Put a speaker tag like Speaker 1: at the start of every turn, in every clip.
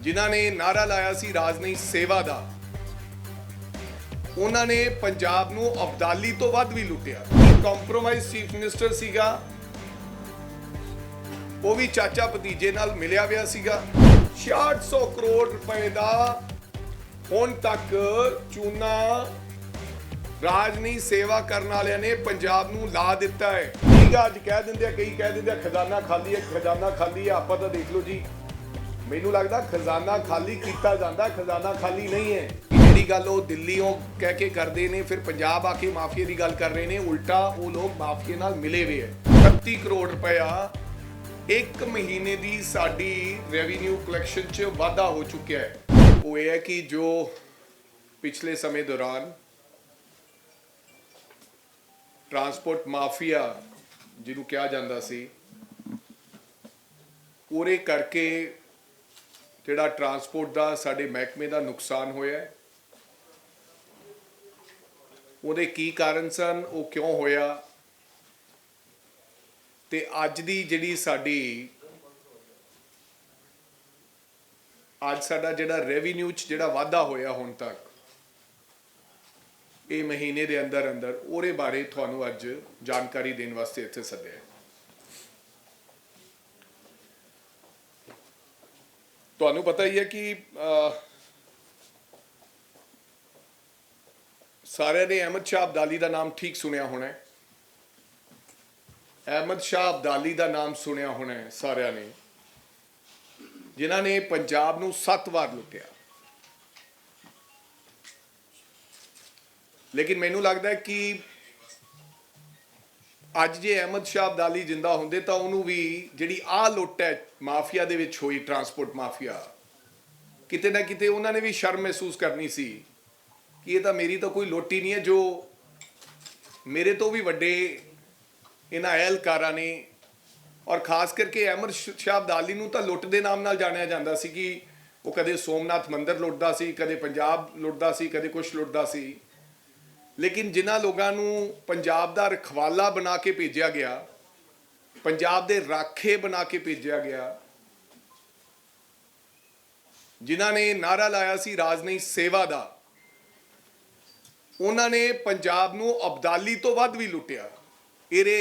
Speaker 1: जिन्हां ने नारा लाया सी राजनीति सेवा दा, उन्हां ने पंजाब नूं अब्दाली तो वध भी लुटिया। कंप्रोमाइज चीफ मिनिस्टर सीगा, वो भी चाचा भतीजे नाल मिलिया हुआ सीगा। 6600 करोड़ रुपए दा हुण तक चूना राजनीति सेवा करने वालियां ने पंजाब नूं ला दिता है। ठीक है, अज कह दिंदे, कई कह दिंदे खजाना खाली है, खजाना खाली है। आपां तां देख लो जी, मैनूं लगदा खजाना खाली कीता जांदा, खजाना खाली नहीं है। जिहड़ी गल वो दिल्लीओं कह के करदे ने, फिर पंजाब आके माफिया की गल कर रहे ने। उल्टा वो लोग माफिया नाल मिले हुए है। 31 करोड़ रुपया एक महीने की साडी रेवन्यू कलैक्शन च वाधा हो चुका है। वो ये है कि जो पिछले समय दौरान ट्रांसपोर्ट माफिया जिन्होंने कहा जाता सी, पूरे करके जिहड़ा ट्रांसपोर्ट का साडे महकमे का नुकसान होया है, उहदे की कारण सन, वो क्यों होया, ते अज दी जिहड़ी साडी अज साडा जिहड़ा रेवन्यू च जिहड़ा वाधा होया हुण तक ये महीने दे अंदर अंदर, ਉਹਦੇ बारे ਤੁਹਾਨੂੰ अज जानकारी देने वास्ते इत्थे सद्दिया। ਤੁਹਾਨੂੰ पता ही है कि सारे ने अहमद शाह अब्दाली का नाम ठीक सुनिया होना है। अहमद शाह अब्दाली का नाम सुनिया होना है सारिया ने, जिन्हां ने पंजाब नूं 7 वार लुटिया। लेकिन मैनू लगता है कि अज जे अहमद शाह अब्दाली जिंदा होंदे तां उहनूं भी जिहड़ी आ लुट है माफिया दे विच होई, ट्रांसपोर्ट माफिया, किते ना किते उन्होंने भी शर्म महसूस करनी सी कि ये तो मेरी तो कोई लुट ही नहीं है, जो मेरे तो भी वड्डे इन्हां एहलकारां ने। और खास करके अहमद शाह अब्दाली नूं तां लुट दे नाम नाल जाणिया जांदा सी कि वो कदे सोमनाथ मंदिर लुटदा सी, कदे पंजाब लुटदा सी, कदे कुछ लुटदा सी। लेकिन जिन्हां लोगों नूं पंजाब दा रखवाला बना के भेजा गया, पंजाब दे राखे बना के भेजा गया, जिन्हां ने नारा लाया सी राजनीति सेवा दा, उन्हां ने पंजाब नूं अब्दाली तो वध भी लुटिया। इहदे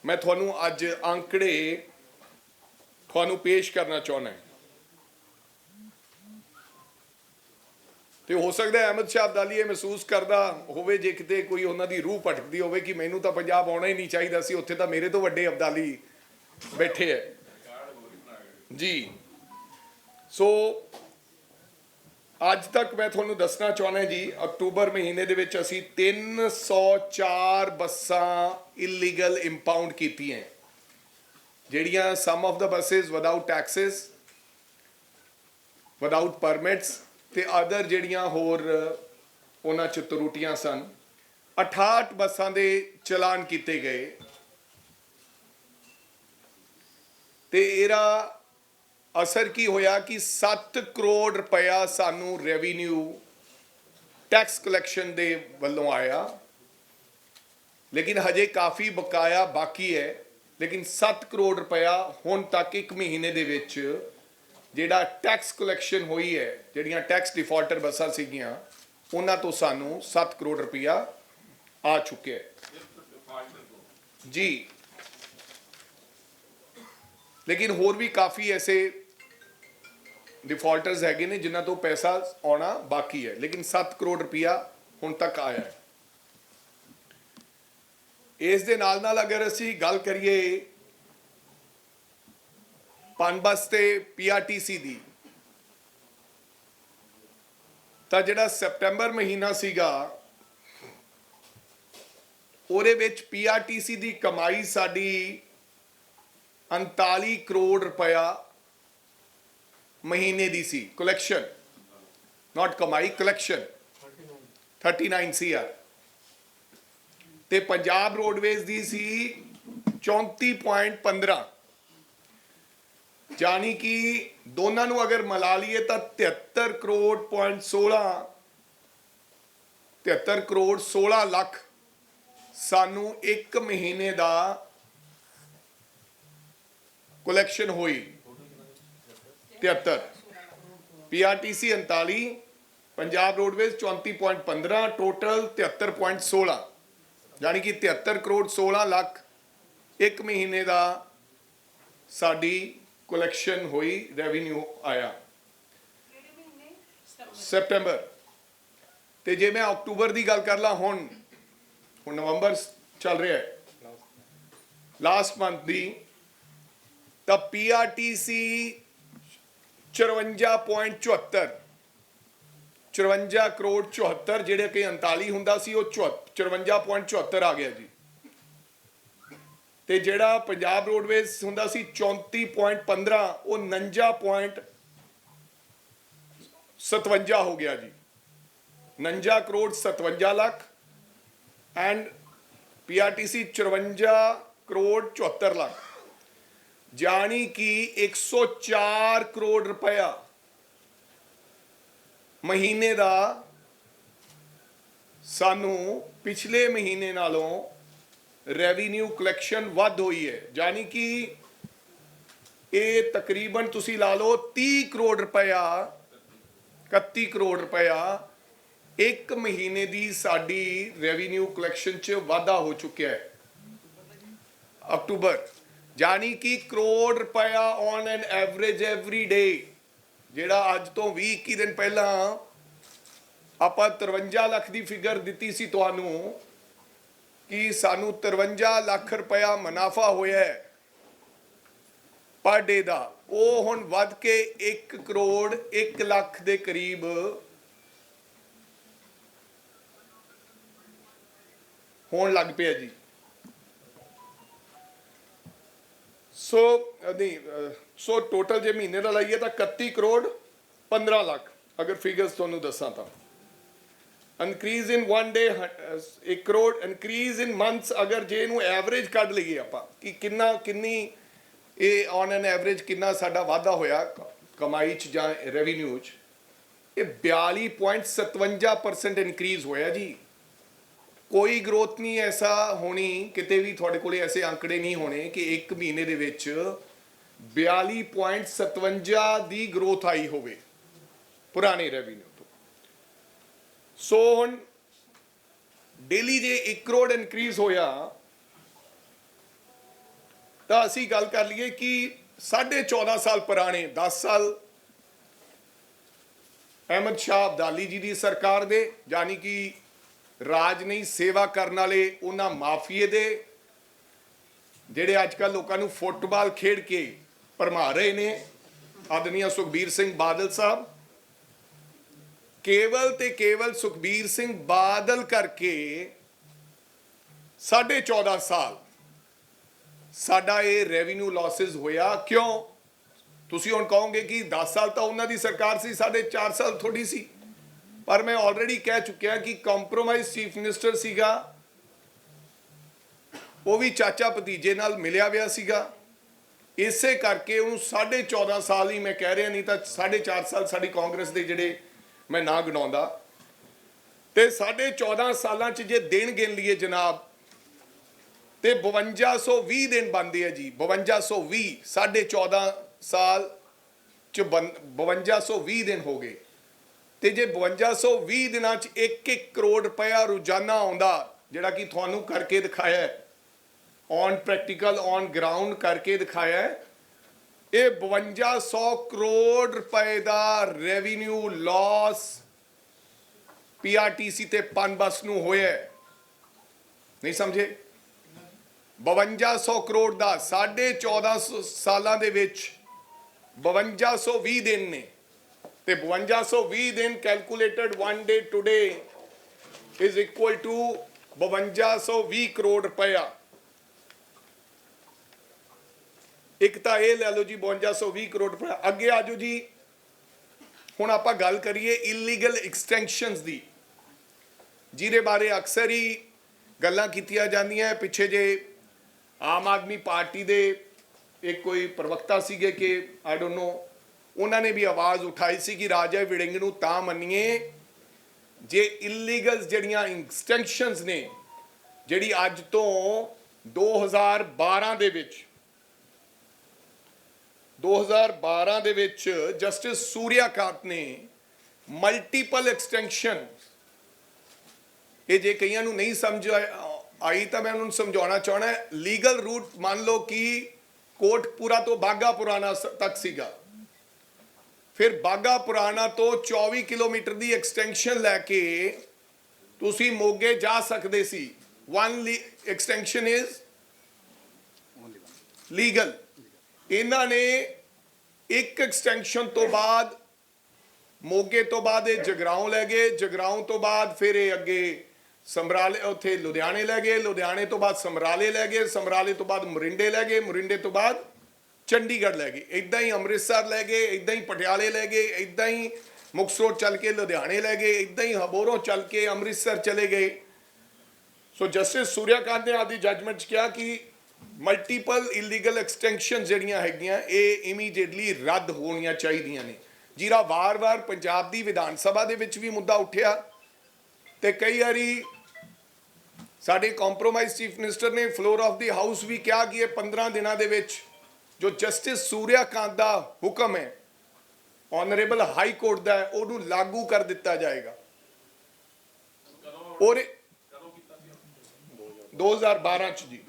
Speaker 1: मैं तुहानूं अज आंकड़े तुहानूं पेश करना चाहुंदा है। तो हो सकता है अहमद शाह अब्दाली ये महसूस करता होवे, जे किते कोई उन्हां दी रूह भटकदी होवे कि मैनूं तां पंजाब आउणा ही नहीं चाहिदा सी, उत्थे तां मेरे तो वड्डे अब्दाली बैठे है जी। सो अज तक मैं तुहानूं दसना चाहुंदा जी, अक्तूबर महीने दे विच असीं 304 बसां इलीगल इंपाउंड कीतीआं, जिहड़ियां some of the buses without taxes, without permits ते अदर जिहड़ियां होर उन्हां च त्रुटियां सन। 68 बसां दे चलान कीते गए ते इहदा असर की होया कि 7 करोड़ रुपया सानू रेवन्यू टैक्स कलैक्शन दे वल्लों आया। लेकिन हजे काफ़ी बकाया बाकी है। लेकिन 7 करोड़ रुपया हुण तक एक महीने दे विच जिहड़ा टैक्स कलैक्शन हुई है, जिहड़ियां टैक्स डिफॉल्टर बसां सीगियां, उन्हां तो सानू 7 करोड़ रुपया आ चुके जी। लेकिन होर भी काफ़ी ऐसे डिफॉल्टर्स हैगे ने जिन्हां तो पैसा आना बाकी है, लेकिन 7 करोड़ रुपया हुण तक आया है। इस दे नाल नाल अगर असीं गल करिए पनबस ते PRTC दी, तां जिहड़ा सितंबर महीना सीगा ਉਹਦੇ ਵਿੱਚ PRTC ਦੀ कमाई साडी 39 करोड़ रुपया महीने दी सी। कलैक्शन, नॉट कमाई, कलैक्शन 39 CR। ते पंजाब रोडवेज दी सी 34.15, यानी कि दोनों नूं अगर मिला लीए तो 73 करोड़ पॉइंट 16, 73 करोड़ 16 लाख सानू एक महीने दा कलैक्शन हुई। 73 PRTC 39, पंजाब रोडवेज 34.15, टोटल 73.16, यानी कि 73 करोड़ 16 ਲੱਖ एक महीने का साड़ी कलैक्शन हुई, रेवेन्यू आया सितंबर। तो जे मैं अक्टूबर की गल कर ला, हुण नवंबर चल रहा है, लास्ट मंथ की, तब PRTC 54.74, 54 करोड़ 74, ਜਿਹੜੇ कि 39 ਹੁੰਦਾ ਸੀ, ਉਹ 54.74 आ गया जी। ਤੇ ਜਿਹੜਾ ਪੰਜਾਬ ਰੋਡਵੇਜ਼ ਹੁੰਦਾ ਸੀ 34.15, ਉਹ 49.57 ਹੋ ਗਿਆ ਜੀ। 49 ਕਰੋੜ 57 ਲੱਖ ਐਂਡ PRTC 54 ਕਰੋੜ 74 ਲੱਖ, ਜਾਣੀ ਕਿ 104 ਕਰੋੜ ਰੁਪਇਆ ਮਹੀਨੇ ਦਾ ਸਾਨੂੰ ਪਿਛਲੇ ਮਹੀਨੇ ਨਾਲੋਂ रेवेन्यू कलैक्शन वध हुई है, यानी कि ये तकरीबन तुसी ला लो 30 करोड़ रुपया, 31 करोड़ रुपया एक महीने की साड़ी रेवेन्यू कलैक्शन च वाधा हो चुका है अक्टूबर, यानी कि करोड़ रुपया on an average every day. जेड़ा अज तो 20-21 दिन पहला आपां 53 लाख की फिगर दी सी तुहानू कि सानू 53 लाख रुपया मुनाफा होया है पर डे का, वो हुण वध के 1 करोड़ 1 लाख के करीब होण लग पिया जी। सो टोटल जे महीने का लाइए तो 31 करोड़ 15 लाख, अगर फिगर्स तुहानू दसां तां increase in one day 1 crore, increase in months अगर जे इनू एवरेज कढ लईए आपां कि किन्नी ये ऑन एन एवरेज किन्ना साडा वाधा होया कमाई च जां रेवेन्यू च, ये 42.57% इनक्रीज होया जी। कोई ग्रोथ नहीं ऐसा होनी किते भी, तुहाडे कोले ऐसे आंकड़े नहीं होने कि एक महीने दे विच 42.57 दी ग्रोथ आई होवे पुराने रेवेन्यू। सो हुण डेली जे 1 करोड़ इनक्रीज होया तो असी गल कर लीए कि 14.5 साल पुराने 10 साल अहमद शाह अब्दाली जी की सरकार दे, यानी कि राज नहीं सेवा करने वाले उन्हां माफिए दे जिहड़े अजकल लोगों को फुटबाल खेड के भरमा रहे ने, आदरणीय सुखबीर सिंह बादल साहब, केवल ते केवल सुखबीर सिंह बादल करके 14.5 साल साडा ये रेवेन्यू लॉसेस होया। क्यों? तुसी हुण कहोगे कि 10 साल तो उन्हां दी सरकार सी, 4.5 साल थोड़ी सी, पर मैं ऑलरेडी कह चुकिया कि कॉम्प्रोमाइज चीफ मिनिस्टर सीगा, वो भी चाचा भतीजे नाल मिलिया हुआ सीगा, इसे करके उन्होंने 14.5 साल ही मैं कह रहा, नहीं तो 4.5 साल साडी कांग्रेस के जिहड़े मैं ना गिनाउंदा, ते 14.5 सालां च जे दिन गिन लीए जनाब ते 5220 दिन बनते हैं जी। 5220 14.5 साल च 5220 दिन हो गए, ते जे 5220 दिनां च 1-1 करोड़ रुपया रोजाना आउंदा, जिहड़ा कि तुहानू करके दिखाया है, ऑन प्रैक्टिकल ऑन ग्राउंड करके दिखाया है, ये 5200 करोड़ रुपए का रेवेन्यू लॉस PRTC ते पनबस नूं होया है। नहीं समझे? 5200 करोड़ का 14.5 सालां दे विच 5220 दिन ने, ते 5220 दिन calculated one day today is equal to 5220 crore रुपया। एक तो यह लै लो जी 5220 करोड़ रुपया। अगे आ जाओ जी, हुण आपां गल करिए इलीगल एक्सटेंशनस दी, जिहदे बारे अक्सर ही गल्लां कीतियां जांदियां। पिछे जे आम आदमी पार्टी दे एक कोई प्रवक्ता सीगे कि आई डोंट नो, उन्होंने भी आवाज़ उठाई सी कि राजा विड़िंग नूं तां मन्नीए जे इलीगल्स जिहड़ियां एक्सटेंशनस ने, जिहड़ी अज तो 2012 दे विच 2012 ਦੇ ਵਿੱਚ ਜਸਟਿਸ ਸੂਰਿਆਕਾਂਤ ਨੇ ਮਲਟੀਪਲ ਐਕਸਟੈਂਸ਼ਨ, ਇਹ ਜੇ ਕਈਆਂ ਨੂੰ ਨਹੀਂ ਸਮਝ ਆਈ ਤਾਂ ਮੈਂ ਉਹਨਾਂ ਨੂੰ ਸਮਝਾਉਣਾ ਚਾਹਣਾ, ਲੀਗਲ ਰੂਟ ਮੰਨ ਲਓ ਕਿ ਕੋਟਪੂਰਾ ਤੋਂ ਬਾਗਾ ਪੁਰਾਣਾ ਤੱਕ ਸੀਗਾ, ਫਿਰ ਬਾਗਾ ਪੁਰਾਣਾ ਤੋਂ 24 ਕਿਲੋਮੀਟਰ ਦੀ ਐਕਸਟੈਂਸ਼ਨ ਲੈ ਕੇ ਤੁਸੀਂ ਮੋਗੇ ਜਾ ਸਕਦੇ ਸੀ। One extension is legal. ਇਹਨਾਂ ਨੇ ਇੱਕ ਐਕਸਟੈਂਸ਼ਨ ਤੋਂ ਬਾਅਦ ਮੋਗੇ ਤੋਂ ਬਾਅਦ ਇਹ ਜਗਰਾਉਂ ਲੈ ਗਏ, ਜਗਰਾਉਂ ਤੋਂ ਬਾਅਦ ਫਿਰ ਇਹ ਅੱਗੇ ਸਮਰਾਲੇ ਉੱਥੇ ਲੁਧਿਆਣੇ ਲੈ ਗਏ, ਲੁਧਿਆਣੇ ਤੋਂ ਬਾਅਦ ਸਮਰਾਲੇ ਲੈ ਗਏ, ਸਮਰਾਲੇ ਤੋਂ ਬਾਅਦ ਮੋਰਿੰਡੇ ਲੈ ਗਏ, ਮੋਰਿੰਡੇ ਤੋਂ ਬਾਅਦ ਚੰਡੀਗੜ੍ਹ ਲੈ ਗਏ, ਇੱਦਾਂ ਹੀ ਅੰਮ੍ਰਿਤਸਰ ਲੈ ਗਏ, ਇੱਦਾਂ ਹੀ ਪਟਿਆਲੇ ਲੈ ਗਏ, ਇੱਦਾਂ ਹੀ ਮੁਕਤਸਰ ਚੱਲ ਕੇ ਲੁਧਿਆਣੇ ਲੈ ਗਏ, ਇੱਦਾਂ ਹੀ ਹਬੋਰੋਂ ਚੱਲ ਕੇ ਅੰਮ੍ਰਿਤਸਰ ਚਲੇ ਗਏ। ਸੋ ਜਸਟਿਸ ਸੂਰਿਆਕਾਂਤ ਨੇ ਆਪਦੀ ਜੱਜਮੈਂਟ 'ਚ ਕਿਹਾ ਕਿ ਮਲਟੀਪਲ ਇਲੀਗਲ ਐਕਸਟੈਂਸ਼ਨ ਜਿਹੜੀਆਂ ਹੈਗੀਆਂ ਇਹ ਇਮੀਡੀਏਟਲੀ ਰੱਦ ਹੋਣੀਆਂ ਚਾਹੀਦੀਆਂ ਨੇ, ਜਿਹੜਾ ਵਾਰ-ਵਾਰ ਪੰਜਾਬ ਦੀ ਵਿਧਾਨ ਸਭਾ ਦੇ ਵਿੱਚ ਵੀ ਮੁੱਦਾ ਉੱਠਿਆ ਤੇ ਕਈ ਵਾਰੀ ਸਾਡੇ ਕੰਪਰੋਮਾਈਜ਼ ਚੀਫ ਮਿਨਿਸਟਰ ਨੇ ਫਲੋਰ ਆਫ ਦੀ ਹਾਊਸ ਵੀ ਕਿਹਾ ਕਿ ਇਹ 15 ਦਿਨਾਂ ਦੇ ਵਿੱਚ ਜੋ ਜਸਟਿਸ ਸੂਰਿਆਕਾਂਤ ਦਾ ਹੁਕਮ ਹੈ ਆਨਰੇਬਲ ਹਾਈ ਕੋਰਟ ਦਾ ਉਹਨੂੰ ਲਾਗੂ ਕਰ ਦਿੱਤਾ ਜਾਏਗਾ। ਔਰ 2012 ਚ ਜੀ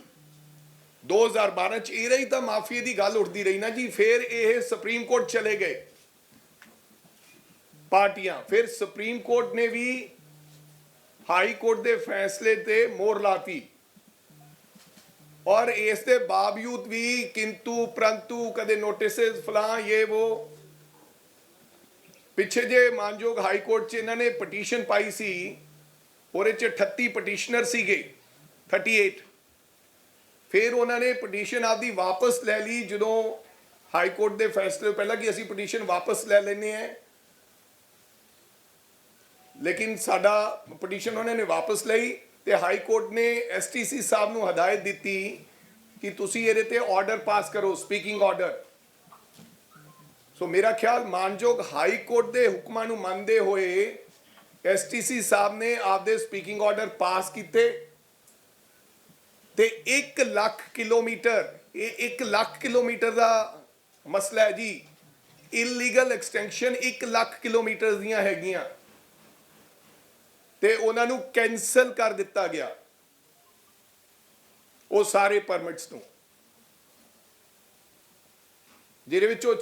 Speaker 1: 2012 ਚ ਇਹ ਰਹੀ ਤਾਂ ਮਾਫੀਏ ਦੀ ਗੱਲ ਉੱਠਦੀ ਰਹੀ ਨਾ ਜੀ। ਫਿਰ ਇਹ ਸੁਪਰੀਮ ਕੋਰਟ ਚਲੇ ਗਏ ਪਾਰਟੀਆਂ, ਫਿਰ ਸੁਪਰੀਮ ਕੋਰਟ ਨੇ ਵੀ ਹਾਈ ਕੋਰਟ ਦੇ ਫੈਸਲੇ ਤੇ ਮੋਹਰ ਲਾਤੀ ਔਰ ਇਸ ਦੇ ਬਾਵਜੂਦ ਵੀ ਕਿੰਤੂ ਪ੍ਰੰਤੂ ਕਦੇ ਨੋਟਿਸਸ ਫਲਾਂ ਇਹ ਉਹ ਪਿੱਛੇ ਜੇ ਮਾਨਯੋਗ ਹਾਈ ਕੋਰਟ 'ਚ ਇਹਨਾਂ ਨੇ ਪਟੀਸ਼ਨ ਪਾਈ ਸੀ, ਉਹਦੇ 'ਚ 38 ਪਟੀਸ਼ਨਰ ਸੀਗੇ 38। ਫਿਰ ਉਹਨਾਂ ਨੇ ਪਟੀਸ਼ਨ ਆਪਦੀ ਵਾਪਸ ਲੈ ਲਈ ਜਦੋਂ ਹਾਈ ਕੋਰਟ ਦੇ ਫੈਸਲੇ ਪਹਿਲਾਂ ਕਿ ਅਸੀਂ ਪਟੀਸ਼ਨ ਵਾਪਸ ਲੈ ਲੈਂਦੇ ਹਾਂ, ਲੇਕਿਨ ਸਾਡਾ ਪਟੀਸ਼ਨ ਉਹਨਾਂ ਨੇ ਵਾਪਸ ਲਈ ਤੇ ਹਾਈ ਕੋਰਟ ਨੇ STC ਸਾਹਿਬ ਨੂੰ ਹਦਾਇਤ ਦਿੱਤੀ ਕਿ ਤੁਸੀਂ ਇਹਦੇ ਤੇ ਆਰਡਰ ਪਾਸ ਕਰੋ, ਸਪੀਕਿੰਗ ਆਰਡਰ। ਸੋ ਮੇਰਾ ਖਿਆਲ ਮਾਨਯੋਗ ਹਾਈ ਕੋਰਟ ਦੇ ਹੁਕਮਾਂ ਨੂੰ ਮੰਨਦੇ ਹੋਏ STC ਸਾਹਿਬ ਨੇ ਆਪਦੇ ਸਪੀਕਿੰਗ ਆਰਡਰ ਪਾਸ ਕੀਤੇ ਤੇ 1 ਲੱਖ ਕਿਲੋਮੀਟਰ, ਇਹ 1 ਲੱਖ ਕਿਲੋਮੀਟਰ ਦਾ ਮਸਲਾ ਹੈ ਜੀ। ਇਲੀਗਲ ਐਕਸਟੈਂਸ਼ਨ 1 ਲੱਖ ਕਿਲੋਮੀਟਰ ਦੀਆਂ ਹੈਗੀਆਂ ਤੇ ਉਹਨਾਂ ਨੂੰ ਕੈਂਸਲ ਕਰ ਦਿੱਤਾ ਗਿਆ ਉਹ ਸਾਰੇ ਪਰਮਿਟਸ ਨੂੰ, ਜਿਹਦੇ ਵਿੱਚੋਂ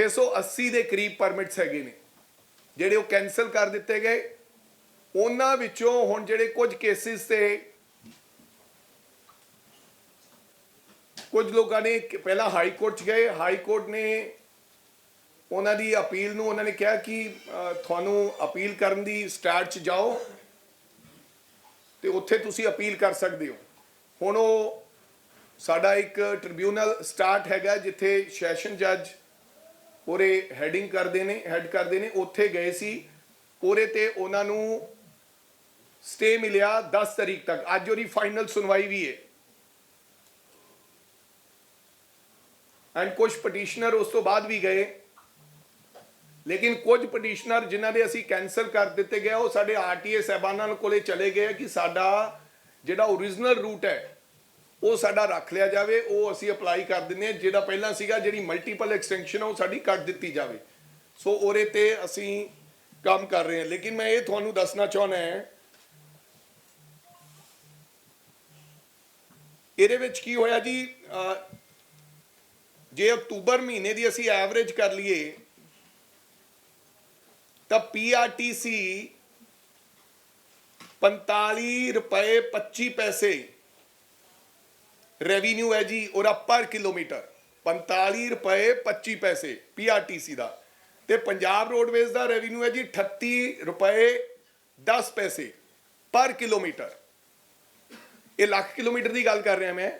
Speaker 1: 680 ਦੇ ਕਰੀਬ ਪਰਮਿਟਸ ਹੈਗੇ ਨੇ ਜਿਹੜੇ ਉਹ ਕੈਂਸਲ ਕਰ ਦਿੱਤੇ ਗਏ। ਉਹਨਾਂ ਵਿੱਚੋਂ ਹੁਣ ਜਿਹੜੇ ਕੁਝ ਕੇਸਿਸ ਤੇ ਕੁਝ ਲੋਕਾਂ ਨੇ ਪਹਿਲਾਂ ਹਾਈ ਕੋਰਟ 'ਚ ਗਏ, ਹਾਈ ਕੋਰਟ ਨੇ ਉਹਨਾਂ ਦੀ ਅਪੀਲ ਨੂੰ ਉਹਨਾਂ ਨੇ ਕਿਹਾ ਕਿ ਤੁਹਾਨੂੰ ਅਪੀਲ ਕਰਨ ਦੀ ਸਟਾਰਟ 'ਚ ਜਾਓ ਤੇ ਉੱਥੇ ਤੁਸੀਂ ਅਪੀਲ ਕਰ ਸਕਦੇ ਹੋ। ਹੁਣ ਉਹ ਸਾਡਾ ਇੱਕ ਟ੍ਰਿਬਿਊਨਲ ਸਟਾਰਟ ਹੈਗਾ ਜਿੱਥੇ ਸੈਸ਼ਨ ਜੱਜ ਉਹਦੇ ਹੈਡ ਕਰਦੇ ਨੇ, ਉੱਥੇ ਗਏ ਸੀ। ਉਹਦੇ ਤੇ ਉਹਨਾਂ ਨੂੰ ਸਟੇ ਮਿਲਿਆ 10 ਤਰੀਕ ਤੱਕ। ਅੱਜ ਉਹਦੀ ਫਾਈਨਲ ਸੁਣਵਾਈ ਵੀ ਹੈ ਐਂਡ ਕੁਝ ਪਟੀਸ਼ਨਰ ਉਸ ਤੋਂ ਬਾਅਦ ਵੀ ਗਏ, ਲੇਕਿਨ ਕੁਝ ਪਟੀਸ਼ਨਰ ਜਿਨ੍ਹਾਂ ਦੇ ਅਸੀਂ ਕੈਂਸਲ ਕਰ ਦਿੱਤੇ ਗਏ ਉਹ ਸਾਡੇ RTA ਸਾਹਿਬਾਨਾਂ ਕੋਲੇ ਚਲੇ ਗਏ ਕਿ ਸਾਡਾ ਜਿਹੜਾ ਓਰੀਜਨਲ ਰੂਟ ਹੈ ਉਹ ਸਾਡਾ ਰੱਖ ਲਿਆ ਜਾਵੇ, ਉਹ ਅਸੀਂ ਅਪਲਾਈ ਕਰ ਦਿੰਦੇ ਹਾਂ। ਜਿਹੜਾ ਪਹਿਲਾਂ ਸੀਗਾ ਜਿਹੜੀ ਮਲਟੀਪਲ ਐਕਸਟੈਂਸ਼ਨ ਉਹ ਸਾਡੀ ਕੱਟ ਦਿੱਤੀ ਜਾਵੇ। ਸੋ ਉਹਦੇ ਤੇ ਅਸੀਂ ਕੰਮ ਕਰ ਰਹੇ ਹਾਂ। ਲੇਕਿਨ ਮੈਂ ਇਹ ਤੁਹਾਨੂੰ ਦੱਸਣਾ ਚਾਹੁੰਦਾ ਹਾਂ ਇਹਦੇ ਵਿੱਚ ਕੀ ਹੋਇਆ ਜੀ, ਜੇ ਅਕਤੂਬਰ ਮਹੀਨੇ ਦੀ ਅਸੀਂ ਐਵਰੇਜ ਕਰ ਲਈਏ ਤਾਂ PRTC 45 ਰੁਪਏ 25 ਪੈਸੇ ਰੈਵਨਿਊ ਹੈ ਜੀ ਉਹਦਾ ਪਰ ਕਿਲੋਮੀਟਰ। 45 ਰੁਪਏ 25 ਪੈਸੇ PRTC ਦਾ ਤੇ ਪੰਜਾਬ ਰੋਡਵੇਜ਼ ਦਾ ਰੈਵਨਿਊ ਹੈ ਜੀ 38 ਰੁਪਏ 10 ਪੈਸੇ ਪਰ ਕਿਲੋਮੀਟਰ। ਇਹ ਲੱਖ ਕਿਲੋਮੀਟਰ ਦੀ ਗੱਲ ਕਰ ਰਿਹਾ ਮੈਂ,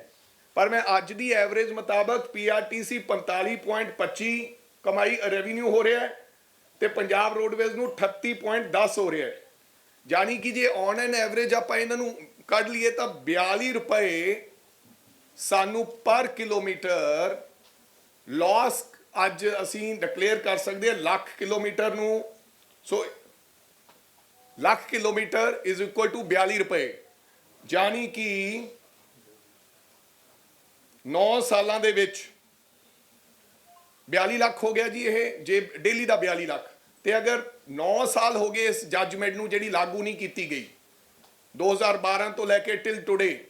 Speaker 1: ਪਰ ਮੈਂ ਅੱਜ ਦੀ ਐਵਰੇਜ ਮੁਤਾਬਕ PRTC 45.25 ਕਮਾਈ ਰੈਵਨਿਊ ਹੋ ਰਿਹਾ ਹੈ ਤੇ ਪੰਜਾਬ ਰੋਡਵੇਜ਼ ਨੂੰ 38.10 ਹੋ ਰਿਹਾ ਹੈ। ਯਾਨੀ ਕਿ ਜੇ ਔਨ ਐਨ ਐਵਰੇਜ ਆਪਾਂ ਇਹਨਾਂ ਨੂੰ ਕੱਢ ਲਈਏ ਤਾਂ 42 ਰੁਪਏ ਸਾਨੂੰ ਪਰ ਕਿਲੋਮੀਟਰ ਲਾਸ ਅੱਜ ਅਸੀਂ ਡਿਕਲੇਅਰ ਕਰ ਸਕਦੇ ਹਾਂ ਲੱਖ ਕਿਲੋਮੀਟਰ ਨੂੰ। So lakh kilometre is equal to 42 ਰੁਪਏ, ਯਾਨੀ ਕਿ 9 ਸਾਲਾਂ ਦੇ ਵਿੱਚ 42 ਲੱਖ ਹੋ ਗਿਆ ਜੀ ਇਹ ਜੇ ਡੇਲੀ ਦਾ 42 ਲੱਖ। ਤੇ ਅਗਰ 9 ਸਾਲ ਹੋ ਗਏ ਇਸ ਜੱਜਮੈਂਟ ਨੂੰ ਜਿਹੜੀ ਲਾਗੂ ਨਹੀਂ ਕੀਤੀ ਗਈ 2012 ਤੋਂ ਲੈ ਕੇ ਟਿਲ ਟੁਡੇ,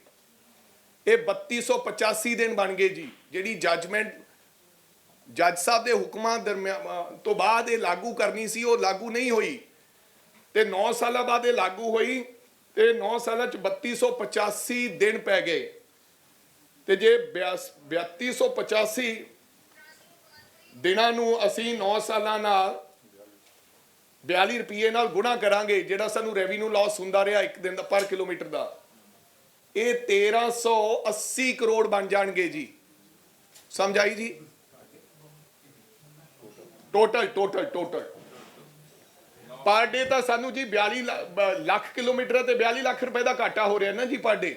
Speaker 1: ਇਹ 3285 ਦਿਨ ਬਣ ਗਏ ਜੀ ਜਿਹੜੀ ਜੱਜਮੈਂਟ ਜੱਜ ਸਾਹਿਬ ਦੇ ਹੁਕਮਾਂ ਦਰਮਿਆਨ ਤੋਂ ਬਾਅਦ ਇਹ ਲਾਗੂ ਕਰਨੀ ਸੀ, ਉਹ ਲਾਗੂ ਨਹੀਂ ਹੋਈ ਤੇ 9 ਸਾਲਾਂ ਬਾਅਦ ਇਹ ਲਾਗੂ ਹੋਈ ਤੇ 9 ਸਾਲਾਂ ਚ 3285 ਦਿਨ ਪੈ ਗਏ। ਤੇ ਜੇ 3285 ਦਿਨਾਂ ਨੂੰ ਅਸੀਂ 9 ਸਾਲਾਂ ਨਾਲ 42 ਰੁਪਏ ਨਾਲ ਗੁਣਾ ਕਰਾਂਗੇ, ਜਿਹੜਾ ਸਾਨੂੰ ਰੈਵਨਿਊ ਲਾਸ ਹੁੰਦਾ ਰਿਹਾ ਇੱਕ ਦਿਨ ਦਾ ਪਰ ਕਿਲੋਮੀਟਰ ਦਾ, ਇਹ 1380 ਕਰੋੜ ਬਣ ਜਾਣਗੇ ਜੀ। ਸਮਝ ਆਈ ਜੀ? ਟੋਟਲ ਪਰ ਡੇ ਤਾਂ ਸਾਨੂੰ ਜੀ 42 ਲੱਖ ਕਿਲੋਮੀਟਰ ਤੇ 42 ਲੱਖ ਰੁਪਏ ਦਾ ਘਾਟਾ ਹੋ ਰਿਹਾ ਨਾ ਜੀ ਪਰ ਡੇ।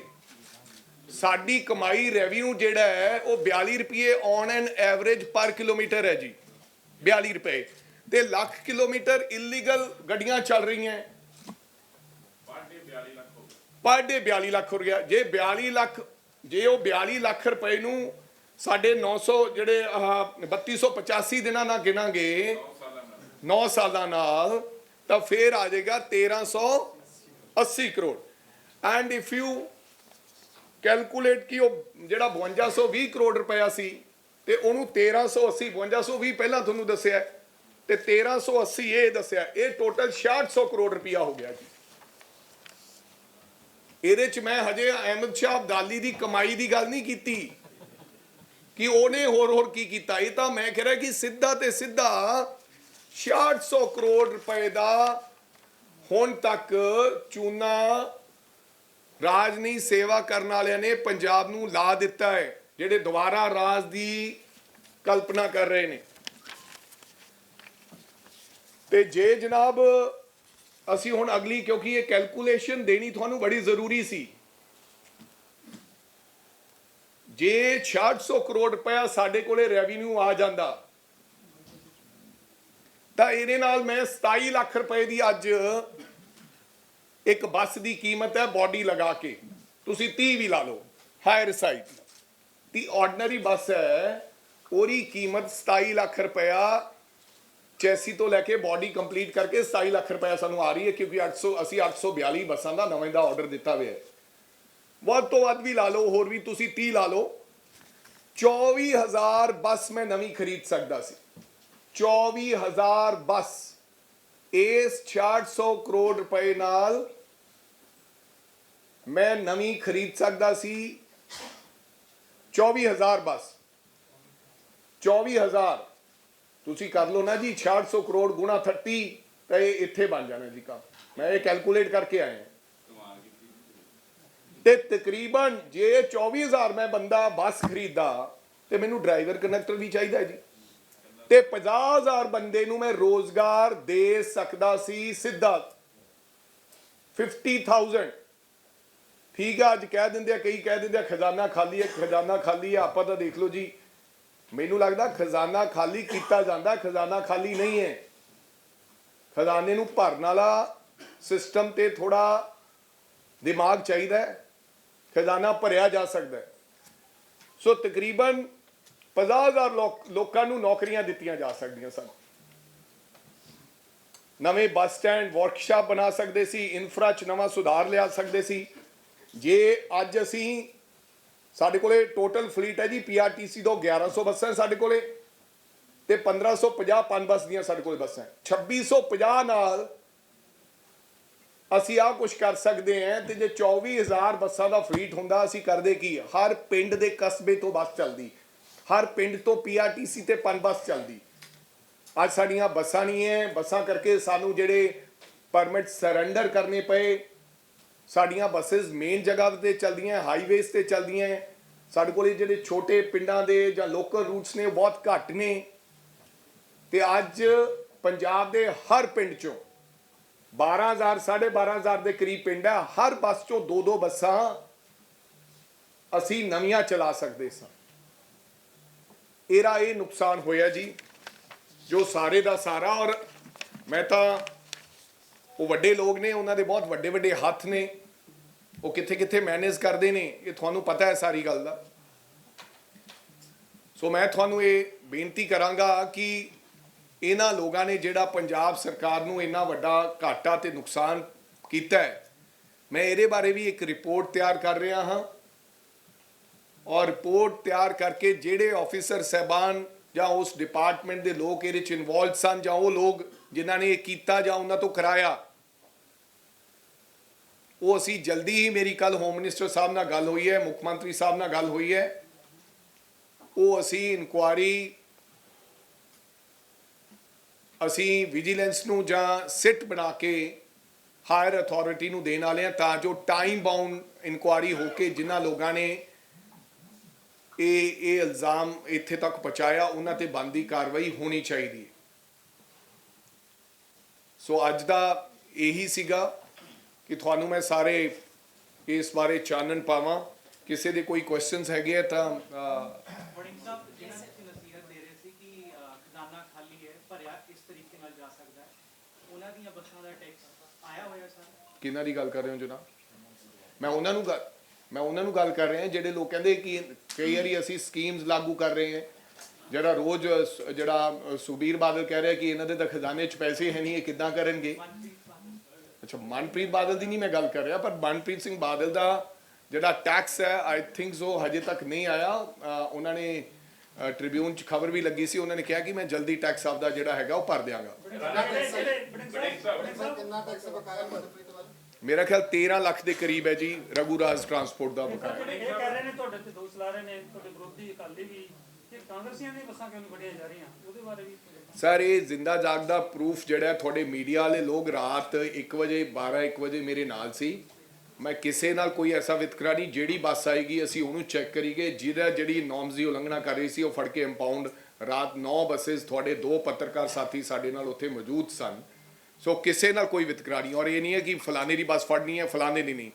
Speaker 1: ਸਾਡੀ ਕਮਾਈ ਰੈਵਨਿਊ ਜਿਹੜਾ ਹੈ ਉਹ 42 ਰੁਪਏ ਔਨ ਐਨ ਐਵਰੇਜ ਪਰ ਕਿਲੋਮੀਟਰ ਹੈ ਜੀ, 42 ਰੁਪਏ ਤੇ ਲੱਖ ਕਿਲੋਮੀਟਰ ਇਲੀਗਲ ਗੱਡੀਆਂ ਚੱਲ ਰਹੀਆਂ ਪਰ ਡੇ 42 ਲੱਖ ਹੋ ਗਿਆ। ਜੇ 42 ਲੱਖ ਜੇ ਉਹ 42 ਲੱਖ ਰੁਪਏ ਨੂੰ ਸਾਡੇ 900 ਜਿਹੜੇ 3285 ਦਿਨਾਂ ਨਾਲ ਗਿਣਾਂਗੇ 9 ਸਾਲਾਂ ਨਾਲ ਤਾਂ ਫੇਰ ਆ ਜਾਏਗਾ 1380 crore. And if you calculate ਕਿ ਉਹ ਜਿਹੜਾ 5220 ਕਰੋੜ ਰੁਪਇਆ ਸੀ ਤੇ ਉਹਨੂੰ 1380 5220 ਪਹਿਲਾਂ ਤੁਹਾਨੂੰ ਦੱਸਿਆ ਤੇ 1380 ਇਹ ਦੱਸਿਆ, ਇਹ ਟੋਟਲ 6600 ਕਰੋੜ ਰੁਪਇਆ ਹੋ ਗਿਆ ਜੀ। ਇਹਦੇ ਚ ਮੈਂ ਹਜੇ ਅਹਿਮਦ ਸ਼ਾਹ ਅਬਦਾਲੀ ਦੀ ਕਮਾਈ ਦੀ ਗੱਲ ਨਹੀਂ ਕੀਤੀ ਕਿ ਉਹਨੇ ਹੋਰ ਕੀ ਕੀਤਾ। ਇਹ ਤਾਂ ਮੈਂ ਕਹਿ ਰਿਹਾ ਕਿ ਸਿੱਧਾ ਤੇ ਸਿੱਧਾ 6600 ਕਰੋੜ ਰੁਪਏ ਦਾ ਹੁਣ ਤੱਕ ਚੂਨਾ ਰਾਜਨੀ ਸੇਵਾ ਕਰਨ ਵਾਲਿਆਂ ਨੇ ਪੰਜਾਬ ਨੂੰ ਲਾ ਦਿੱਤਾ ਹੈ, ਜਿਹੜੇ ਦੁਬਾਰਾ ਰਾਜ ਦੀ ਕਲਪਨਾ ਕਰ ਰਹੇ ਨੇ। ਤੇ ਜੇ ਜਨਾਬ ਅਸੀਂ ਹੁਣ ਅਗਲੀ, ਕਿਉਂਕਿ ਇਹ ਕੈਲਕੂਲੇਸ਼ਨ ਦੇਣੀ ਤੁਹਾਨੂੰ ਬੜੀ ਜ਼ਰੂਰੀ ਸੀ, ਜੇ 6600 ਕਰੋੜ ਰੁਪਇਆ ਸਾਡੇ ਕੋਲੇ ਰੈਵਨਿਊ ਆ ਜਾਂਦਾ ਤਾਂ ਇਹਦੇ ਨਾਲ ਮੈਂ 27 ਲੱਖ ਰੁਪਏ ਦੀ ਅੱਜ ਇੱਕ ਬੱਸ ਦੀ ਕੀਮਤ ਹੈ ਬੋਡੀ ਲਗਾ ਕੇ, ਤੁਸੀਂ 30 ਵੀ ਲਾ ਲਓ ਹਾਇਰ ਸਾਈਡ ਦੀ ਆਰਡੀਨਰੀ ਬੱਸ ਹੈ, ਉਹਦੀ ਕੀਮਤ 27 ਲੱਖ ਰੁਪਇਆ ਚੈਸੀ ਤੋਂ ਲੈ ਕੇ ਬੋਡੀ ਕੰਪਲੀਟ ਕਰਕੇ 27 ਲੱਖ ਰੁਪਇਆ ਸਾਨੂੰ ਆ ਰਹੀ ਹੈ, ਕਿਉਂਕਿ ਅਸੀਂ 842 ਬੱਸਾਂ ਦਾ ਨਵੇਂ ਦਾ ਆਰਡਰ ਦਿੱਤਾ ਹੋਇਆ ਹੈ। ਵੱਧ ਤੋਂ ਵੱਧ ਵੀ ਲਾ ਲਓ, ਹੋਰ ਵੀ ਤੁਸੀਂ 30 ਲਾ ਲਓ, 24000 ਬੱਸ ਮੈਂ ਨਵੀਂ ਖਰੀਦ ਸਕਦਾ ਸੀ। 24000 ਬੱਸ ਇਸ 6600 ਕਰੋੜ ਰੁਪਏ ਨਾਲ ਮੈਂ ਨਵੀਂ ਖਰੀਦ ਸਕਦਾ ਸੀ। 24000 ਬੱਸ 24000 ਤੁਸੀਂ ਕਰ ਲਓ ਨਾ ਜੀ, 6600 ਕਰੋੜ ਗੁਣਾ 30 ਤਾਂ ਇਹ ਇੱਥੇ ਬਣ ਜਾਣਾ ਜੀ ਕੰਮ। ਮੈਂ ਇਹ ਕੈਲਕੂਲੇਟ ਕਰਕੇ ਆਇਆ ਤੇ ਤਕਰੀਬਨ ਜੇ 24000 ਮੈਂ ਬੰਦਾ ਬੱਸ ਖਰੀਦਾ ਤੇ ਮੈਨੂੰ ਡਰਾਈਵਰ ਕੰਡਕਟਰ ਵੀ ਚਾਹੀਦਾ ਜੀ, ਤੇ 50000 ਬੰਦੇ ਨੂੰ ਮੈਂ ਰੋਜ਼ਗਾਰ ਦੇ ਸਕਦਾ ਸੀ ਸਿੱਧਾ 50,000। ਠੀਕ ਆ, ਅੱਜ ਕਹਿ ਦਿੰਦੇ ਆ, ਕਈ ਕਹਿ ਦਿੰਦੇ ਆ ਖਜ਼ਾਨਾ ਖਾਲੀ ਹੈ, ਖਜ਼ਾਨਾ ਖਾਲੀ ਹੈ। ਆਪਾਂ ਤਾਂ ਦੇਖ ਲਓ ਜੀ, ਮੈਨੂੰ ਲੱਗਦਾ ਖਜ਼ਾਨਾ ਖਾਲੀ ਕੀਤਾ ਜਾਂਦਾ, ਖਜ਼ਾਨਾ ਖਾਲੀ ਨਹੀਂ ਹੈ। ਖਜ਼ਾਨੇ ਨੂੰ ਭਰਨ ਵਾਲਾ ਸਿਸਟਮ ਤੇ ਥੋੜਾ ਦਿਮਾਗ ਚਾਹੀਦਾ ਹੈ, ਖਜ਼ਾਨਾ ਭਰਿਆ ਜਾ ਸਕਦਾ ਹੈ। ਸੋ ਤਕਰੀਬਨ 50000 ਲੋਕਾਂ ਨੂੰ ਨੌਕਰੀਆਂ ਦਿੱਤੀਆਂ ਜਾ ਸਕਦੀਆਂ ਸਨ। ਨਵੇਂ ਬੱਸ ਸਟੈਂਡ ਵਰਕਸ਼ਾਪ ਬਣਾ ਸਕਦੇ ਸੀ, ਇਨਫਰਾ 'ਚ ਨਵਾਂ ਸੁਧਾਰ ਲਿਆ ਸਕਦੇ ਸੀ। ਜੇ ਅੱਜ ਅਸੀਂ ਸਾਡੇ ਕੋਲੇ ਟੋਟਲ ਫਲੀਟ ਹੈ ਜੀ ਪੀਆਰਟੀਸੀ ਤੋਂ 1100 ਬੱਸਾਂ ਸਾਡੇ ਕੋਲੇ ਤੇ 1550 ਪੰਜ ਬੱਸ ਦੀਆਂ ਸਾਡੇ ਕੋਲੇ ਬੱਸਾਂ 2650 ਨਾਲ ਅਸੀਂ ਆਹ ਕੁਝ ਕਰ ਸਕਦੇ ਹਾਂ। ਤੇ ਜੇ 24000 ਬੱਸਾਂ ਦਾ ਫਲੀਟ ਹੁੰਦਾ ਅਸੀਂ ਕਰਦੇ ਕੀ, ਹਰ ਪਿੰਡ ਦੇ ਕਸਬੇ ਤੋਂ ਬੱਸ ਚੱਲਦੀ, ਹਰ ਪਿੰਡ ਤੋਂ ਪੀਆਰਟੀਸੀ ਤੇ ਪੰਜ ਬੱਸ ਚੱਲਦੀ। ਅੱਜ ਸਾਡੀਆਂ ਬੱਸਾਂ ਨਹੀਂ ਹੈ, ਬੱਸਾਂ ਕਰਕੇ ਸਾਨੂੰ ਜਿਹੜੇ ਪਰਮਿਟ ਸਰੈਂਡਰ ਕਰਨੇ ਪਏ। ਸਾਡੀਆਂ ਬੱਸਿਸ ਮੇਨ ਜਗ੍ਹਾ ਤੇ ਚੱਲਦੀਆਂ, ਹਾਈਵੇਜ਼ ਤੇ ਚੱਲਦੀਆਂ। ਸਾਡੇ ਕੋਲ ਜਿਹੜੇ ਛੋਟੇ ਪਿੰਡਾਂ ਦੇ ਜਾਂ ਲੋਕਲ ਰੂਟਸ ਨੇ ਉਹ ਬਹੁਤ ਘੱਟ ਨੇ। ਤੇ ਅੱਜ ਪੰਜਾਬ ਦੇ ਹਰ ਪਿੰਡ ਚੋਂ 12000 12500 ਦੇ ਕਰੀਬ ਪਿੰਡ ਹੈ, ਹਰ ਬੱਸ ਚੋਂ 2-2 ਬੱਸਾਂ ਅਸੀਂ ਨਵੀਆਂ ਚਲਾ ਸਕਦੇ ਸਾਂ। ਇਹਦਾ ਇਹ ਨੁਕਸਾਨ ਹੋਇਆ ਜੀ ਜੋ ਸਾਰੇ ਦਾ ਸਾਰਾ। ਔਰ ਮੈਂ ਤਾਂ ਉਹ ਵੱਡੇ ਲੋਕ ਨੇ, ਉਹਨਾਂ ਦੇ ਬਹੁਤ ਵੱਡੇ ਵੱਡੇ ਹੱਥ ਨੇ, ਉਹ ਕਿੱਥੇ ਕਿੱਥੇ ਮੈਨੇਜ ਕਰਦੇ ਨੇ, ਇਹ ਤੁਹਾਨੂੰ ਪਤਾ ਹੈ ਸਾਰੀ ਗੱਲ ਦਾ। ਸੋ ਮੈਂ ਤੁਹਾਨੂੰ ਇਹ ਬੇਨਤੀ ਕਰਾਂਗਾ ਕਿ ਇਹਨਾਂ ਲੋਕਾਂ ਨੇ ਜਿਹੜਾ ਪੰਜਾਬ ਸਰਕਾਰ ਨੂੰ ਇੰਨਾ ਵੱਡਾ ਘਾਟਾ ਤੇ ਨੁਕਸਾਨ ਕੀਤਾ ਹੈ, ਮੈਂ ਇਹਦੇ ਬਾਰੇ ਵੀ ਇੱਕ ਰਿਪੋਰਟ ਤਿਆਰ ਕਰ ਰਿਹਾ ਹਾਂ ਔਰ ਰਿਪੋਰਟ ਤਿਆਰ ਕਰਕੇ ਜਿਹੜੇ ਆਫੀਸਰ ਸਾਹਿਬਾਨ ਜਾਂ ਉਸ ਡਿਪਾਰਟਮੈਂਟ ਦੇ ਲੋਕ ਇਹਦੇ 'ਚ ਇਨਵੋਲਵ ਸਨ ਜਾਂ ਉਹ ਲੋਕ ਜਿਨ੍ਹਾਂ ਨੇ ਇਹ ਕੀਤਾ ਜਾਂ ਉਹਨਾਂ ਤੋਂ ਕਰਾਇਆ, ਉਹ ਅਸੀਂ ਜਲਦੀ ਹੀ, ਮੇਰੀ ਕੱਲ ਹੋਮ ਮਿਨਿਸਟਰ ਸਾਹਿਬ ਨਾਲ ਗੱਲ ਹੋਈ ਹੈ, ਮੁੱਖ ਮੰਤਰੀ ਸਾਹਿਬ ਨਾਲ ਗੱਲ ਹੋਈ ਹੈ, ਉਹ ਅਸੀਂ ਇਨਕੁਆਰੀ ਅਸੀਂ ਵਿਜੀਲੈਂਸ ਨੂੰ ਜਾਂ ਸਿੱਟ ਬਣਾ ਕੇ ਹਾਇਰ ਅਥਾਰਟੀ ਨੂੰ ਦੇਣ ਵਾਲੇ ਹਾਂ ਤਾਂ ਜੋ ਟਾਈਮ ਬਾਉਂਡ ਇਨਕੁਆਰੀ ਹੋ ਕੇ ਜਿਨ੍ਹਾਂ ਲੋਕਾਂ ਨੇ ਇਹ ਇਲਜ਼ਾਮ ਇੱਥੇ ਤੱਕ ਪਹੁੰਚਾਇਆ ਉਹਨਾਂ ਤੇ ਬਣਦੀ ਕਾਰਵਾਈ ਹੋਣੀ ਚਾਹੀਦੀ ਹੈ। ਸੋ ਅੱਜ ਦਾ ਇਹੀ ਸੀਗਾ ਕਿ ਤੁਹਾਨੂੰ ਮੈਂ ਸਾਰੇ ਇਸ ਬਾਰੇ ਚਾਨਣ ਪਾਵਾਂ। ਕਿਸੇ ਦੇ ਕੋਈ ਕੁਐਸਚਨਸ ਹੈਗੇ ਆ ਤਾਂ
Speaker 2: ਵੜਿੰਗ ਸਾਹਿਬ, ਜਿਹਨਾਂ ਤੁਸੀਂ ਨਸੀਹਤ ਦੇ ਰਹੇ ਸੀ ਕਿ ਖਜ਼ਾਨਾ ਖਾਲੀ ਹੈ, ਭਰਿਆ ਇਸ ਤਰੀਕੇ ਨਾਲ ਜਾ ਸਕਦਾ ਹੈ, ਉਹਨਾਂ ਦੀਆਂ ਬੱਸਾਂ ਦਾ ਟੈਕਸ ਆਇਆ ਹੋਇਆ ਸਰ?
Speaker 1: ਕਿਹਨਾਂ ਦੀ ਗੱਲ ਕਰ ਰਹੇ ਹੋ ਜਨਾਬ? ਮੈਂ ਉਹਨਾਂ ਨੂੰ ਗੱਲ ਕਰ ਰਿਹਾ ਜਿਹੜੇ ਲੋਕ ਕਹਿੰਦੇ ਕਿ ਕਈ ਵਾਰੀ ਅਸੀਂ ਸਕੀਮਸ ਲਾਗੂ ਕਰ ਰਹੇ ਹਾਂ, ਜਿਹੜਾ ਰੋਜ਼ ਜਿਹੜਾ ਸੁਬੀਰ ਬਾਦਲ ਕਹਿ ਰਿਹਾ ਕਿ ਇਹਨਾਂ ਦੇ ਤਾਂ ਖਜ਼ਾਨੇ 'ਚ ਪੈਸੇ ਹੈ ਨਹੀਂ, ਇਹ ਕਿੱਦਾਂ ਕਰਨਗੇ? ਅੱਛਾ, ਮਨਪ੍ਰੀਤ ਬਾਦਲ ਦੀ ਨਹੀਂ ਮੈਂ ਗੱਲ ਕਰ ਰਿਹਾ, ਪਰ ਮਨਪ੍ਰੀਤ ਸਿੰਘ ਬਾਦਲ ਦਾ ਜਿਹੜਾ ਟੈਕਸ ਹੈ ਆਈ ਥਿੰਕ ਸੋ ਹਜੇ ਤੱਕ ਨਹੀਂ ਆਇਆ। ਉਹਨਾਂ ਨੇ ਟ੍ਰਿਬਿਊਨ 'ਚ ਖਬਰ ਵੀ ਲੱਗੀ ਸੀ, ਉਹਨਾਂ ਨੇ ਕਿਹਾ ਕਿ ਮੈਂ ਜਲਦੀ ਟੈਕਸ ਆਪਦਾ ਜਿਹੜਾ ਹੈਗਾ ਉਹ ਭਰ ਦਿਆਂਗਾ। ਮੇਰਾ ਖਿਆਲ 13 ਲੱਖ ਦੇ ਕਰੀਬ ਹੈ ਜੀ ਰਘੂਰਾਜ ਟਰਾਂਸਪੋਰਟ ਦਾ ਬਕਾਇਆ।
Speaker 2: ਇਹ ਕਹਿ ਰਹੇ ਨੇ, ਤੁਹਾਡੇ ਤੇ ਦੋਸ਼ ਲਾ ਰਹੇ ਨੇ ਤੁਹਾਡੇ ਵਿਰੋਧੀ ਅਕਾਲੀ ਵੀ, ਕਿ ਕਾਂਗਰਸੀਆਂ ਦੀਆਂ ਬੱਸਾਂ ਕਿਉਂ ਨਹੀਂ ਕੱਢੀਆਂ ਜਾ ਰਹੀਆਂ, ਉਹਦੇ ਬਾਰੇ ਵੀ
Speaker 1: ਸਰ ਇਹ ਜ਼ਿੰਦਾ ਜਾਗਦਾ ਪ੍ਰੂਫ ਜਿਹੜਾ ਤੁਹਾਡੇ ਮੀਡੀਆ ਵਾਲੇ ਲੋਕ ਰਾਤ 1 ਵਜੇ 12-1 ਵਜੇ ਮੇਰੇ ਨਾਲ ਸੀ। ਮੈਂ ਕਿਸੇ ਨਾਲ ਕੋਈ ਐਸਾ ਵਿਤਕਰਾ ਨਹੀਂ, ਜਿਹੜੀ ਬੱਸ ਆਏਗੀ ਅਸੀਂ ਉਹਨੂੰ ਚੈੱਕ ਕਰੀਏ, ਜਿਹੜੀ ਨੋਰਮਸ ਦੀ ਉਲੰਘਣਾ ਕਰ ਰਹੀ ਸੀ ਉਹ ਫੜ ਕੇ ਇੰਪਾਊਂਡ। ਰਾਤ 9 ਬੱਸੇਸ ਤੁਹਾਡੇ 2 ਪੱਤਰਕਾਰ ਸਾਥੀ ਸਾਡੇ ਨਾਲ ਉੱਥੇ ਮੌਜੂਦ ਸਨ। ਸੋ ਕਿਸੇ ਨਾਲ ਕੋਈ ਵਿਤਕਰਾ ਨਹੀਂ ਔਰ ਇਹ ਨਹੀਂ ਹੈ ਕਿ ਫਲਾਣੇ ਦੀ ਬੱਸ ਫੜਨੀ ਹੈ ਫਲਾਣੇ ਦੀ ਨਹੀਂ।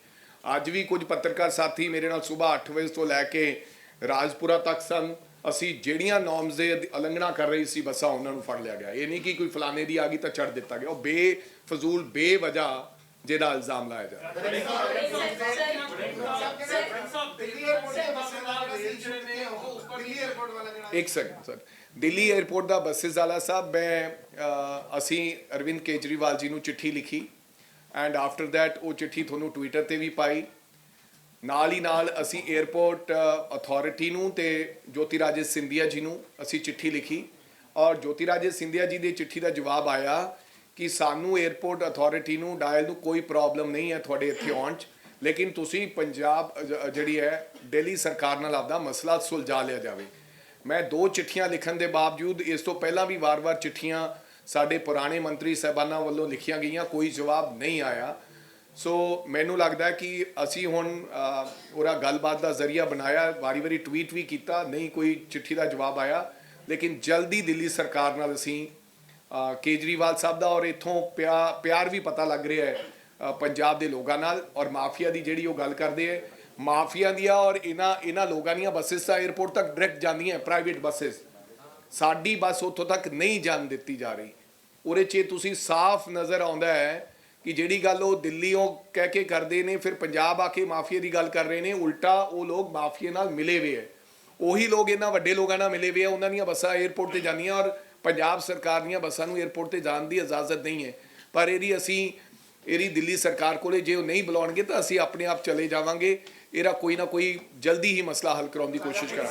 Speaker 1: ਅੱਜ ਵੀ ਕੁਝ ਪੱਤਰਕਾਰ ਸਾਥੀ ਮੇਰੇ ਨਾਲ ਸਵੇਰ 8 ਵਜੇ ਤੋਂ ਲੈ ਕੇ ਰਾਜਪੁਰਾ ਤੱਕ ਸਨ। ਅਸੀਂ ਜਿਹੜੀਆਂ ਨੋਰਮਸ ਦੇ ਉਲੰਘਣਾ ਕਰ ਰਹੀ ਸੀ ਬੱਸਾਂ ਉਹਨਾਂ ਨੂੰ ਫੜ ਲਿਆ ਗਿਆ। ਇਹ ਨਹੀਂ ਕਿ ਕੋਈ ਫਲਾਣੇ ਦੀ ਆ ਗਈ ਤਾਂ ਛੱਡ ਦਿੱਤਾ ਗਿਆ। ਉਹ ਬੇਫਜ਼ੂਲ ਬੇਵਜ੍ਹਾ ਜਿਹੜਾ ਇਲਜ਼ਾਮ ਲਾਇਆ ਜਾ ਇੱਕ ਸੈਕਿੰਡ ਸਰ, ਦਿੱਲੀ 에ਅਰਪੋਰਟ ਦਾ ਬੱਸਿਸ ਵਾਲਾ ਸਾਹਿਬ, ਅਸੀਂ ਅਰਵਿੰਦ ਕੇਜਰੀਵਾਲ ਜੀ ਨੂੰ ਚਿੱਠੀ ਲਿਖੀ ਐਂਡ ਆਫਟਰ ਦੈਟ ਉਹ ਚਿੱਠੀ ਤੁਹਾਨੂੰ ਟਵਿੱਟਰ ਤੇ ਵੀ ਪਾਈ। ਨਾਲ ਹੀ ਨਾਲ ਅਸੀਂ 에ਅਰਪੋਰਟ ਅਥਾਰਟੀ ਨੂੰ ਤੇ ਜੋਤੀ ਰਾਜੇ ਸਿੰਧੀਆ ਜੀ ਨੂੰ ਅਸੀਂ ਚਿੱਠੀ ਲਿਖੀ ਔਰ ਜੋਤੀ ਰਾਜੇ ਸਿੰਧੀਆ ਜੀ ਦੀ ਚਿੱਠੀ ਦਾ ਜਵਾਬ ਆਇਆ ਕਿ ਸਾਨੂੰ 에ਅਰਪੋਰਟ ਅਥਾਰਟੀ ਨੂੰ ਡਾਇਲ ਨੂੰ ਕੋਈ ਪ੍ਰੋਬਲਮ ਨਹੀਂ ਹੈ ਤੁਹਾਡੇ ਇੱਥੇ ਆਉਣ 'ਚ, ਲੇਕਿਨ ਤੁਸੀਂ ਪੰਜਾਬ ਜਿਹੜੀ ਹੈ ਦਿੱਲੀ ਸਰਕਾਰ ਨਾਲ ਆਪਦਾ ਮਸਲਾ ਸੁਲਝਾ ਲਿਆ ਜਾਵੇ। ਮੈਂ 2 ਚਿੱਠੀਆਂ ਲਿਖਣ ਦੇ ਬਾਵਜੂਦ, ਇਸ ਤੋਂ ਪਹਿਲਾਂ ਵੀ ਵਾਰ-ਵਾਰ ਚਿੱਠੀਆਂ ਸਾਡੇ ਪੁਰਾਣੇ ਮੰਤਰੀ ਸਾਹਿਬਾਨਾਂ ਵੱਲੋਂ ਲਿਖੀਆਂ ਗਈਆਂ, ਕੋਈ ਜਵਾਬ ਨਹੀਂ ਆਇਆ। ਸੋ ਮੈਨੂੰ ਲੱਗਦਾ ਕਿ ਅਸੀਂ ਹੁਣ ਉਹਦਾ ਗੱਲਬਾਤ ਦਾ ਜ਼ਰੀਆ ਬਣਾਇਆ, ਵਾਰੀ-ਵਾਰੀ ਟਵੀਟ ਵੀ ਕੀਤਾ, ਨਹੀਂ ਕੋਈ ਚਿੱਠੀ ਦਾ ਜਵਾਬ ਆਇਆ, ਲੇਕਿਨ ਜਲਦੀ ਦਿੱਲੀ ਸਰਕਾਰ ਨਾਲ ਅਸੀਂ ਕੇਜਰੀਵਾਲ ਸਾਹਿਬ ਦਾ ਔਰ ਇੱਥੋਂ ਪਿਆਰ ਵੀ ਪਤਾ ਲੱਗ ਰਿਹਾ ਹੈ ਪੰਜਾਬ ਦੇ ਲੋਕਾਂ ਨਾਲ ਔਰ ਮਾਫੀਆ ਦੀ ਜਿਹੜੀ ਉਹ ਗੱਲ ਕਰਦੇ ਹੈ, ਮਾਫੀਆ ਦੀਆਂ ਔਰ ਇਹਨਾਂ ਲੋਕਾਂ ਦੀਆਂ ਬੱਸਿਸ ਤਾਂ 에ਅਰਪੋਰਟ ਤੱਕ ਡਾਇਰੈਕਟ ਜਾਂਦੀਆਂ, ਪ੍ਰਾਈਵੇਟ ਬੱਸਿਸ। ਸਾਡੀ ਬੱਸ ਉੱਥੋਂ ਤੱਕ ਨਹੀਂ ਜਾਣ ਦਿੱਤੀ ਜਾ ਰਹੀ। ਉਹਦੇ 'ਚ ਤੁਸੀਂ ਸਾਫ਼ ਨਜ਼ਰ ਆਉਂਦਾ ਹੈ ਕਿ ਜਿਹੜੀ ਗੱਲ ਉਹ ਦਿੱਲੀੋਂ ਕਹਿ ਕੇ ਕਰਦੇ ਨੇ, ਫਿਰ ਪੰਜਾਬ ਆ ਕੇ ਮਾਫੀਆ ਦੀ ਗੱਲ ਕਰ ਰਹੇ ਨੇ। ਉਲਟਾ ਉਹ ਲੋਕ ਮਾਫੀਆ ਨਾਲ ਮਿਲੇ ਹੋਏ ਹੈ, ਉਹੀ ਲੋਕ ਇਹਨਾਂ ਵੱਡੇ ਲੋਕਾਂ ਨਾਲ ਮਿਲੇ ਹੋਏ ਹੈ। ਉਹਨਾਂ ਦੀਆਂ ਬੱਸਾਂ 에ਅਰਪੋਰਟ ਤੇ ਜਾਂਦੀਆਂ ਔਰ ਪੰਜਾਬ ਸਰਕਾਰ ਦੀਆਂ ਬੱਸਾਂ ਨੂੰ 에ਅਰਪੋਰਟ ਤੇ ਜਾਣ ਦੀ ਇਜਾਜ਼ਤ ਨਹੀਂ ਹੈ। ਪਰ ਇਹਦੀ ਦਿੱਲੀ ਸਰਕਾਰ ਕੋਲੇ ਜੇ ਉਹ ਨਹੀਂ ਬੁਲਾਉਣਗੇ ਤਾਂ ਅਸੀਂ ਆਪਣੇ ਆਪ ਚਲੇ ਜਾਵਾਂਗੇ। ਇਹਦਾ ਕੋਈ ਨਾ ਕੋਈ ਜਲਦੀ ਹੀ ਮਸਲਾ ਹੱਲ ਕਰਾਉਣ ਦੀ ਕੋਸ਼ਿਸ਼ ਕਰਾਂਗੇ।